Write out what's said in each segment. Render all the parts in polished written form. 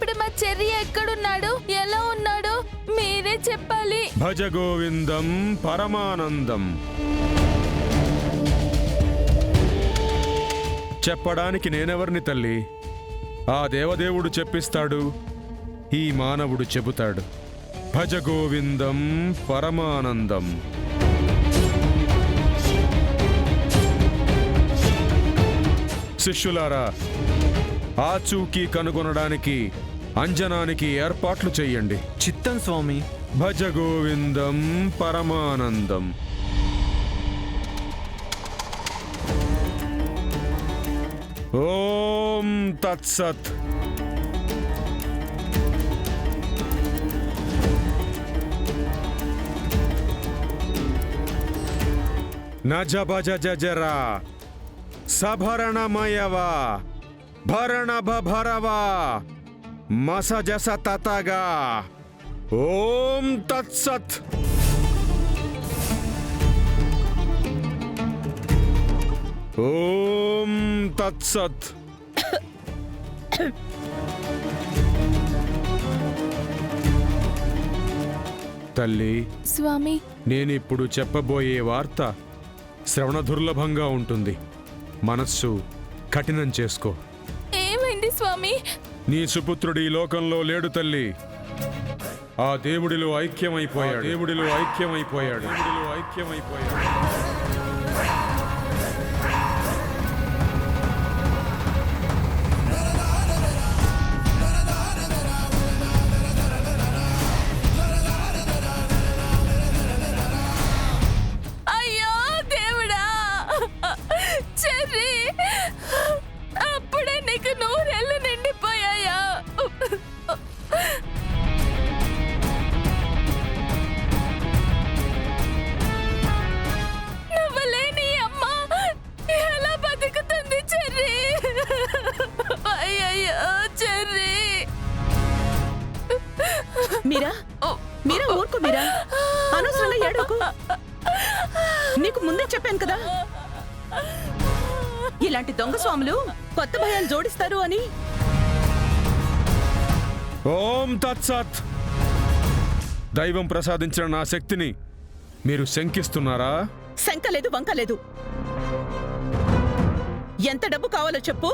ఇప్పుడు మా చెర్రి ఎక్కడున్నాడు, ఎలా ఉన్నాడు మీరే చెప్పాలి. భజ గోవిందం పరమానందం. చెప్పడానికి నేనెవరిని తల్లి? ఆ దేవదేవుడు చెప్పిస్తాడు, ఈ మానవుడు చెబుతాడు. భజ గోవిందం పరమానందం. శిష్యులారా, ఆచూకీ కనుగొనడానికి అంజనానికి ఏర్పాట్లు చెయ్యండి. చిత్తం స్వామి. భజ గోవిందం పరమానందం. ఓం తత్సత్. నజ భజ జజరా సభరణమయవా భరణ భరవా మసజస తతగా. ఓం తత్సత్. ఓం తత్సత్. తల్లి, స్వామి, నేనిప్పుడు చెప్పబోయే వార్త శ్రవణ దుర్లభంగా ఉంటుంది. మనస్సు కఠినం చేసుకో. ఏమైంది స్వామి? నీ సుపుత్రుడు ఈ లోకంలో లేడు తల్లి. ఆ దేవుడిలో ఐక్యమైపోయాడు. దేవుడిలో ఐక్యమైపోయాడు. దేవుడిలో ఐక్యమైపోయాడు. అయ్యో దేవుడా, చెర్రి అప్పుడే నీకు 100 ఏళ్ళు నిండిపోయాయా? నువ్వులేని అమ్మ ఎలా బతుకుతుంది చెర్రి? అయ్యయ్యో చెర్రి. మీరా మీరా ఊరుకో మీరా, అనవసరంగా ఏడవకు. నీకు ముందే చెప్పాను కదా, ఇలాంటి దొంగ స్వాములు కొత్త భయాలు జోడిస్తారు అని. ఓం తత్సత్. దైవం ప్రసాదించిన నా శక్తిని మీరు శంకిస్తున్నారా? శంకలేదు వంకలేదు. ఎంత డబ్బు కావాలో చెప్పు,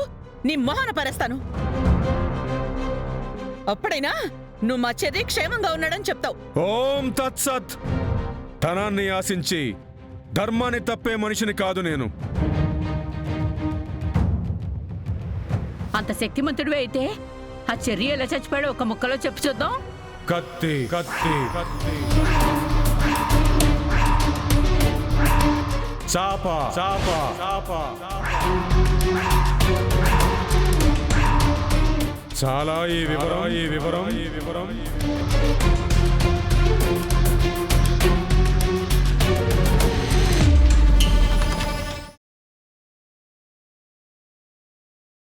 నీ మొహాన పారేస్తాను. అప్పుడైనా నువ్వు మా చెర్రి క్షేమంగా ఉన్నాడని చెప్తావు. ఓం తత్సత్. ధనాన్ని ఆశించి ధర్మాన్ని తప్పే మనిషిని కాదు నేను. అంత శక్తిమంతుడివే అయితే ఆ చెర్రి ఎలా చచ్చిపోయాడో ఒక ముక్కలో చెప్పు చూద్దాం. కత్తి కత్తి కత్తి. చాప చాప చాప. చాలా ఈ వివరం.